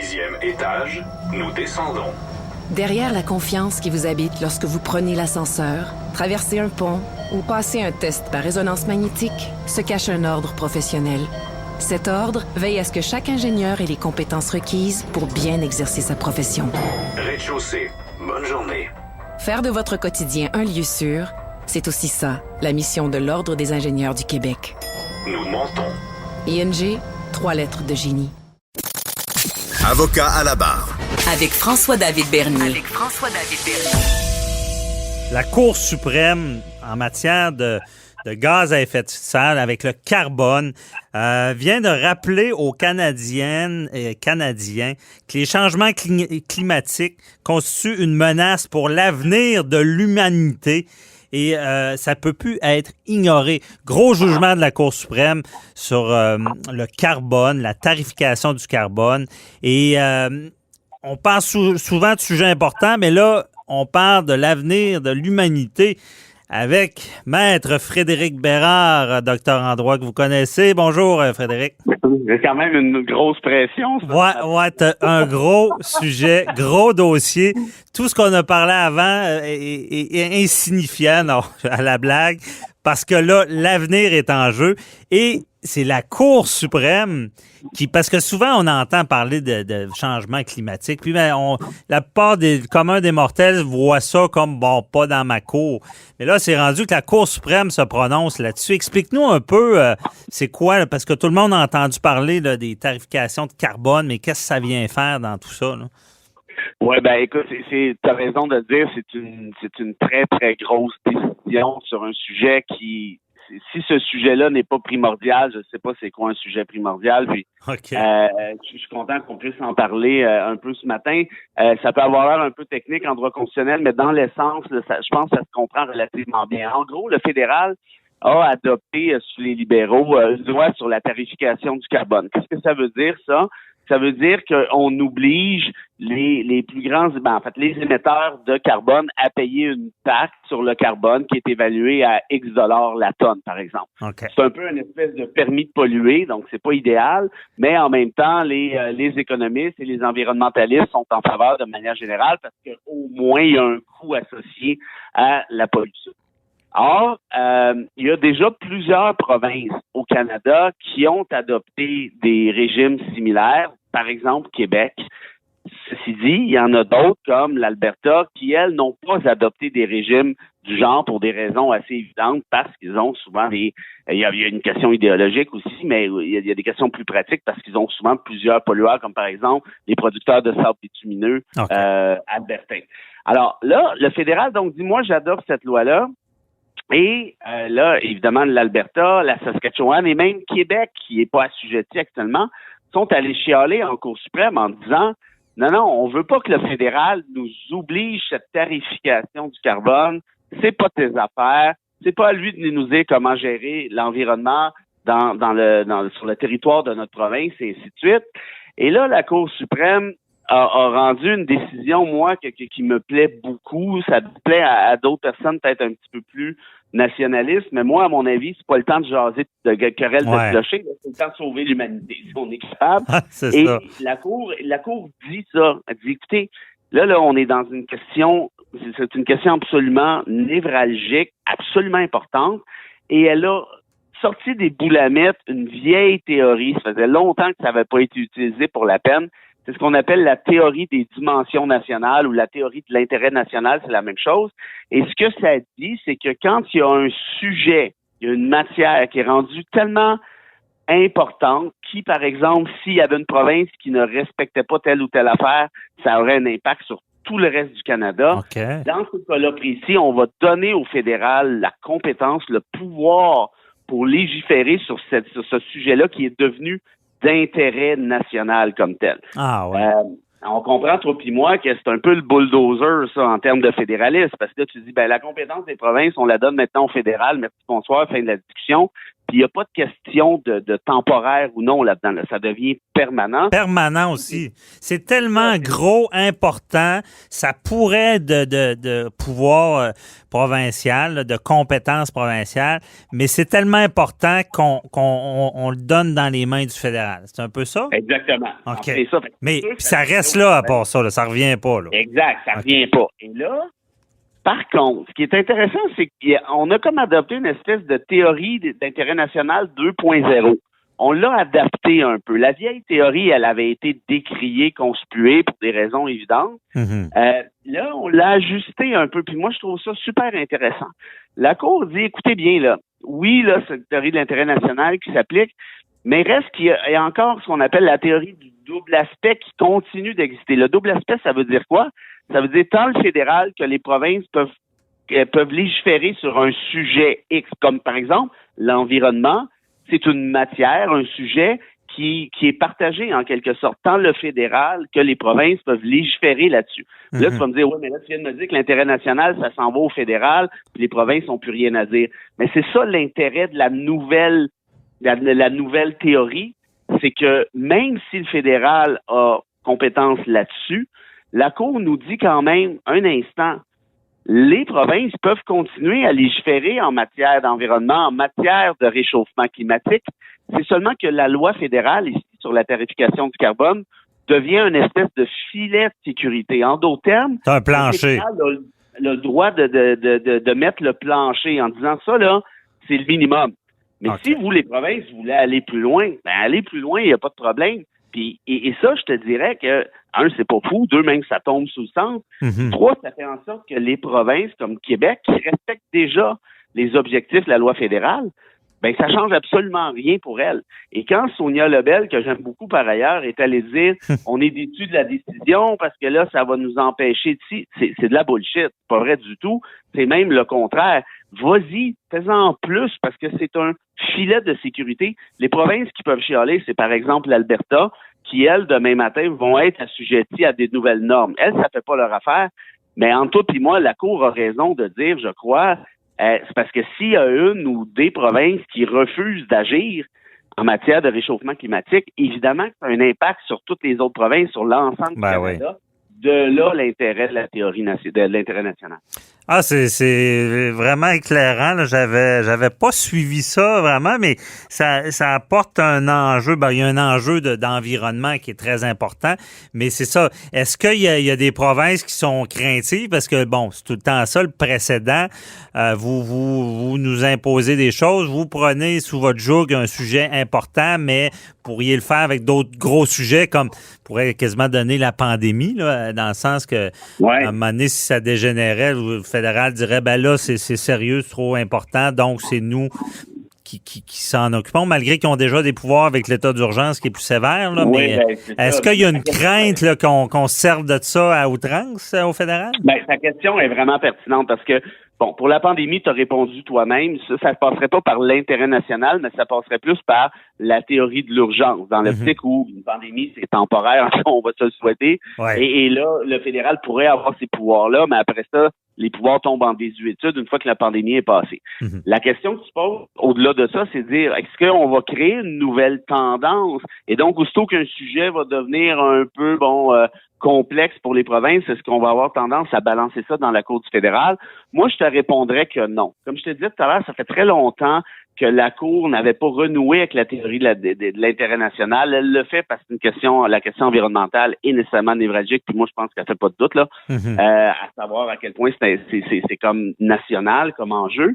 6e étage, nous descendons. Derrière la confiance qui vous habite lorsque vous prenez l'ascenseur, traversez un pont ou passez un test par résonance magnétique, se cache un ordre professionnel. Cet ordre veille à ce que chaque ingénieur ait les compétences requises pour bien exercer sa profession. Rez-de-chaussée, bonne journée. Faire de votre quotidien un lieu sûr, c'est aussi ça, la mission de l'Ordre des ingénieurs du Québec. Nous montons. ING, 3 lettres de génie. Avocat à la barre. Avec François-David Bernier. La Cour suprême en matière de gaz à effet de serre avec le carbone vient de rappeler aux Canadiennes et Canadiens que les changements climatiques constituent une menace pour l'avenir de l'humanité et ça peut plus être ignoré. Gros jugement de la Cour suprême sur le carbone, la tarification du carbone et on parle souvent de sujets importants, mais là, on parle de l'avenir de l'humanité avec Maître Frédéric Bérard, docteur en droit que vous connaissez. Bonjour, Frédéric. C'est quand même une grosse pression. Ça. Ouais, t'as un gros sujet, gros dossier. Tout ce qu'on a parlé avant est insignifiant, non, à la blague, parce que là, l'avenir est en jeu et c'est la Cour suprême parce que souvent on entend parler de changement climatique, puis la plupart des communs des mortels voient ça comme bon, pas dans ma cour. Mais là, c'est rendu que la Cour suprême se prononce là-dessus. Explique-nous un peu c'est quoi, parce que tout le monde a entendu parler là, des tarifications de carbone, mais qu'est-ce que ça vient faire dans tout ça, là? Ouais, ben écoute, t'as raison de le dire, c'est une très, très grosse décision sur un sujet qui, si ce sujet-là n'est pas primordial, je ne sais pas c'est quoi un sujet primordial, puis okay. Je suis content qu'on puisse en parler un peu ce matin. Ça peut avoir l'air un peu technique en droit constitutionnel, mais dans l'essence, je pense que ça se comprend relativement bien. En gros, le fédéral a adopté sous les libéraux une loi sur la tarification du carbone. Qu'est-ce que ça veut dire, ça? Ça veut dire qu'on oblige les plus grands, les émetteurs de carbone à payer une taxe sur le carbone qui est évaluée à X dollars la tonne, par exemple. Okay. C'est un peu une espèce de permis de polluer, donc c'est pas idéal, mais en même temps, les économistes et les environnementalistes sont en faveur de manière générale parce qu'au moins, il y a un coût associé à la pollution. Or, il y a déjà plusieurs provinces au Canada qui ont adopté des régimes similaires, par exemple Québec. Ceci dit, il y en a d'autres comme l'Alberta qui, elles, n'ont pas adopté des régimes du genre pour des raisons assez évidentes parce qu'ils ont souvent il y a une question idéologique aussi, mais il y a des questions plus pratiques parce qu'ils ont souvent plusieurs pollueurs comme par exemple les producteurs de sable bitumineux albertains. Alors là, le fédéral donc dit, moi j'adopte cette loi-là. Et là, évidemment, l'Alberta, la Saskatchewan et même Québec, qui n'est pas assujetti actuellement, sont allés chialer en Cour suprême en disant non, on veut pas que le fédéral nous oblige cette tarification du carbone, c'est pas tes affaires, c'est pas à lui de nous dire comment gérer l'environnement sur le territoire de notre province et ainsi de suite. Et là, la Cour suprême a rendu une décision, moi, qui me plaît beaucoup. Ça plaît à d'autres personnes peut-être un petit peu plus nationalistes, mais moi, à mon avis, c'est pas le temps de jaser de querelle de clocher, c'est le temps de sauver l'humanité, si on est capable. C'est et ça. la Cour dit ça. Elle dit, écoutez, là, on est dans une question, c'est une question absolument névralgique, absolument importante, et elle a sorti des boulamites une vieille théorie. Ça faisait longtemps que ça n'avait pas été utilisé pour la peine. C'est ce qu'on appelle la théorie des dimensions nationales ou la théorie de l'intérêt national, c'est la même chose. Et ce que ça dit, c'est que quand il y a un sujet, il y a une matière qui est rendue tellement importante, qui, par exemple, s'il y avait une province qui ne respectait pas telle ou telle affaire, ça aurait un impact sur tout le reste du Canada. Okay. Dans ce cas-là précis, on va donner au fédéral la compétence, le pouvoir pour légiférer sur ce sujet-là qui est devenu d'intérêt national comme tel. Ah ouais. On comprend, toi puis moi, que c'est un peu le bulldozer, ça, en termes de fédéralisme, parce que là, tu dis, la compétence des provinces, on la donne maintenant au fédéral, merci, bonsoir, fin de la discussion. Puis il n'y a pas de question de temporaire ou non là-dedans. Là. Ça devient permanent. Permanent aussi. C'est tellement gros, important. Ça pourrait de pouvoir provincial, là, de compétences provinciales, mais c'est tellement important qu'on le donne dans les mains du fédéral. C'est un peu ça? Exactement. OK. C'est ça. Mais ça reste là à part ça. Là. Ça revient pas. Là. Exact. Ça revient pas. Et là, par contre, ce qui est intéressant, c'est qu'on a comme adopté une espèce de théorie d'intérêt national 2.0. On l'a adapté un peu. La vieille théorie, elle avait été décriée, conspuée pour des raisons évidentes. Là, on l'a ajusté un peu, puis moi, je trouve ça super intéressant. La Cour dit, écoutez bien, là, oui, là, c'est une théorie de l'intérêt national qui s'applique, mais reste qu'il y a encore ce qu'on appelle la théorie du double aspect qui continue d'exister. Le double aspect, ça veut dire quoi? Ça veut dire tant le fédéral que les provinces peuvent légiférer sur un sujet X, comme par exemple l'environnement. C'est une matière, un sujet qui est partagé en quelque sorte. Tant le fédéral que les provinces peuvent légiférer là-dessus. Là, tu vas me dire, oui, mais là, tu viens de me dire que l'intérêt national, ça s'en va au fédéral, puis les provinces n'ont plus rien à dire. Mais c'est ça l'intérêt de la nouvelle théorie, c'est que même si le fédéral a compétence là-dessus, la Cour nous dit quand même, un instant, les provinces peuvent continuer à légiférer en matière d'environnement, en matière de réchauffement climatique. C'est seulement que la loi fédérale, ici, sur la tarification du carbone, devient une espèce de filet de sécurité. En d'autres termes, c'est un plancher. Le fédéral a le droit de mettre le plancher en disant ça, là, c'est le minimum. Mais si vous, les provinces, voulez aller plus loin, aller plus loin, il n'y a pas de problème. Puis, et ça, je te dirais que, un, c'est pas fou, deux, même ça tombe sous le sens. Trois, ça fait en sorte que les provinces, comme Québec, qui respectent déjà les objectifs de la loi fédérale, ben ça change absolument rien pour elles. Et quand Sonia Lebel, que j'aime beaucoup par ailleurs, est allée dire on est déçus de la décision parce que là, ça va nous empêcher de c'est de la bullshit. C'est pas vrai du tout. C'est même le contraire. Vas-y, fais-en plus parce que c'est un filet de sécurité. Les provinces qui peuvent chialer, c'est par exemple l'Alberta, qui, elles, demain matin, vont être assujetties à des nouvelles normes. Elles, ça fait pas leur affaire. Mais entre toi et moi, la Cour a raison de dire, je crois, c'est parce que s'il y a une ou des provinces qui refusent d'agir en matière de réchauffement climatique, évidemment que ça a un impact sur toutes les autres provinces, sur l'ensemble du Canada. Oui. De là, l'intérêt de la théorie de l'intérêt national. Ah, c'est vraiment éclairant. Là. J'avais pas suivi ça vraiment, mais ça apporte un enjeu. Ben, il y a un enjeu d'environnement qui est très important, mais c'est ça. Est-ce qu'il y a des provinces qui sont craintives? Parce que, bon, c'est tout le temps ça, le précédent. Vous nous imposez des choses, vous prenez sous votre joug un sujet important, mais pourriez le faire avec d'autres gros sujets, comme pourrait quasiment donner la pandémie, là, dans le sens que, à un moment donné, si ça dégénérait, le fédéral dirait, ben là, c'est sérieux, c'est trop important, donc c'est nous qui s'en occupons, malgré qu'ils ont déjà des pouvoirs avec l'état d'urgence qui est plus sévère. Là, mais est-ce qu'il y a une crainte là, qu'on se serve de ça à outrance au fédéral? Ben, ta question est vraiment pertinente parce que, bon, pour la pandémie, tu as répondu toi-même, ça ne passerait pas par l'intérêt national, mais ça passerait plus par la théorie de l'urgence, dans l'optique où une pandémie, c'est temporaire, on va se le souhaiter. Ouais. Et là, le fédéral pourrait avoir ces pouvoirs-là, mais après ça, les pouvoirs tombent en désuétude une fois que la pandémie est passée. La question que tu poses, au-delà de ça, c'est de dire, est-ce qu'on va créer une nouvelle tendance? Et donc, aussitôt qu'un sujet va devenir un peu, complexe pour les provinces, est-ce qu'on va avoir tendance à balancer ça dans la Cour du fédéral? Moi, je te répondrais que non. Comme je te disais tout à l'heure, ça fait très longtemps que la Cour n'avait pas renoué avec la théorie de l'intérêt national. Elle le fait parce que la question environnementale est nécessairement névralgique, puis moi, je pense qu'elle fait pas de doute, là, à savoir à quel point c'est comme national, comme enjeu.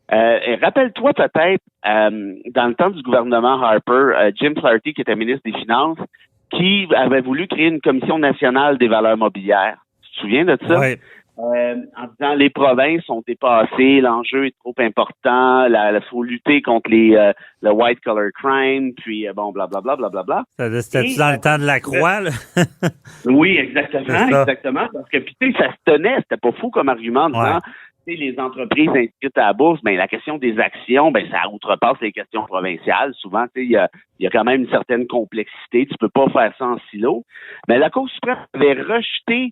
Et rappelle-toi peut-être, dans le temps du gouvernement Harper, Jim Flaherty, qui était ministre des Finances, qui avait voulu créer une commission nationale des valeurs mobilières. Tu te souviens de ça? Oui. En disant les provinces sont dépassées, l'enjeu est trop important, il faut lutter contre le white collar crime, puis blablabla. C'était-tu dans le temps de la Croix, là? Oui, exactement. Parce que puis tu sais, ça se tenait, c'était pas fou comme argument en disant les entreprises inscrites à la bourse, ben la question des actions, ben ça outrepasse les questions provinciales. Souvent, il y a quand même une certaine complexité. Tu peux pas faire ça en silo. Mais la Cour suprême avait rejeté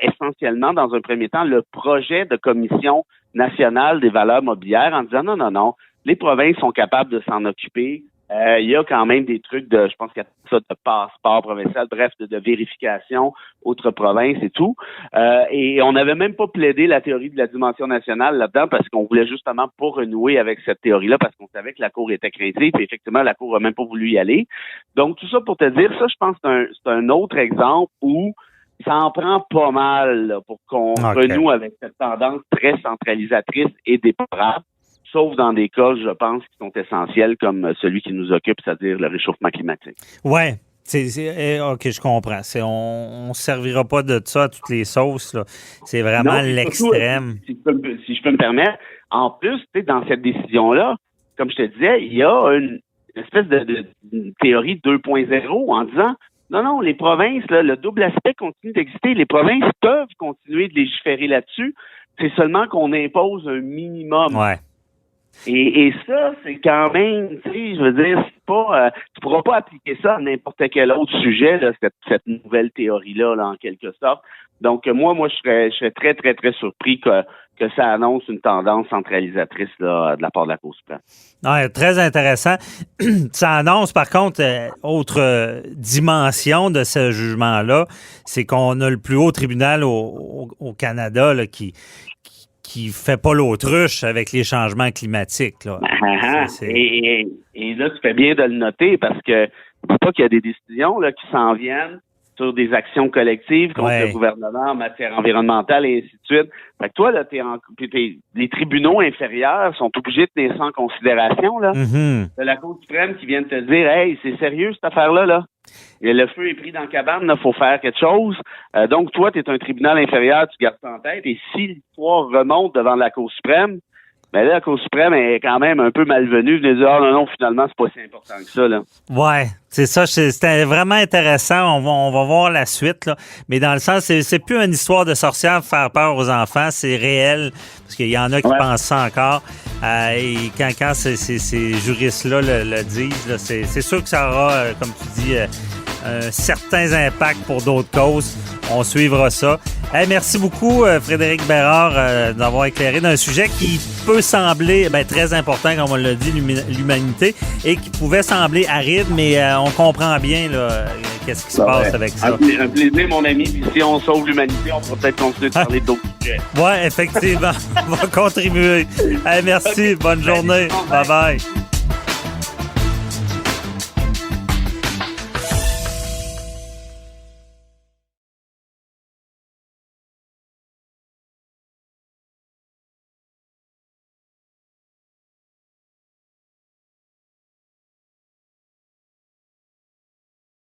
essentiellement, dans un premier temps, le projet de commission nationale des valeurs mobilières en disant non, les provinces sont capables de s'en occuper. Il y a quand même des trucs je pense qu'il y a ça de passeport provincial, bref, de vérification, autres provinces et tout. Et on n'avait même pas plaidé la théorie de la dimension nationale là-dedans parce qu'on voulait justement pas renouer avec cette théorie-là parce qu'on savait que la Cour était craintive et effectivement, la Cour a même pas voulu y aller. Donc, tout ça pour te dire, ça, je pense que c'est un autre exemple où ça en prend pas mal là, pour qu'on renoue avec cette tendance très centralisatrice et déplorable. Sauf dans des cas, je pense, qui sont essentiels comme celui qui nous occupe, c'est-à-dire le réchauffement climatique. Ouais. OK, je comprends. On ne servira pas de ça à toutes les sauces. Là. C'est vraiment l'extrême. Surtout, si je peux me permettre, en plus, dans cette décision-là, comme je te disais, il y a une espèce de théorie 2.0 en disant non, les provinces, là, le double aspect continue d'exister. Les provinces peuvent continuer de légiférer là-dessus. C'est seulement qu'on impose un minimum. Ouais. Et ça, c'est quand même, tu sais, je veux dire, c'est pas, tu pourras pas appliquer ça à n'importe quel autre sujet, là, cette nouvelle théorie-là, là, en quelque sorte. Donc, moi, je serais très, très, très surpris que ça annonce une tendance centralisatrice, là, de la part de la Cour suprême. Ouais, très intéressant. Ça annonce, par contre, autre dimension de ce jugement-là, c'est qu'on a le plus haut tribunal au Canada, là, qui fait pas l'autruche avec les changements climatiques. Là. Et là, tu fais bien de le noter parce que c'est pas qu'il y a des décisions là qui s'en viennent sur des actions collectives contre le gouvernement en matière environnementale et ainsi de suite. Fait que toi, là, les tribunaux inférieurs sont obligés de tenir ça en considération, là. Mm-hmm. C'est la Cour suprême qui vient de te dire, hey, c'est sérieux cette affaire-là, là. Et le feu est pris dans la cabane, là, faut faire quelque chose. Donc, toi, tu es un tribunal inférieur, tu gardes ça en tête. Et si l'histoire remonte devant la Cour suprême, ben là, la Cour suprême est quand même un peu malvenue de dire, non, finalement, c'est pas si important que ça, là. Ouais, c'est ça. C'était vraiment intéressant. On va voir la suite, là. Mais dans le sens, c'est plus une histoire de sorcière pour faire peur aux enfants. C'est réel. Parce qu'il y en a qui pensent ça encore. Et quand ces juristes-là le disent, là, c'est sûr que ça aura, comme tu dis, certains impacts pour d'autres causes. On suivra ça. Hey, merci beaucoup, Frédéric Bérard, d'avoir éclairé d'un sujet qui peut sembler très important, comme on l'a dit, l'humanité, et qui pouvait sembler aride, mais on comprend bien là, qu'est-ce qui se passe avec ça. Un plaisir, mon ami. Puis si on sauve l'humanité, on pourra peut-être continuer de parler d'autres sujets. Oui, effectivement. On va contribuer. Hey, merci. Bonne journée. Bye-bye.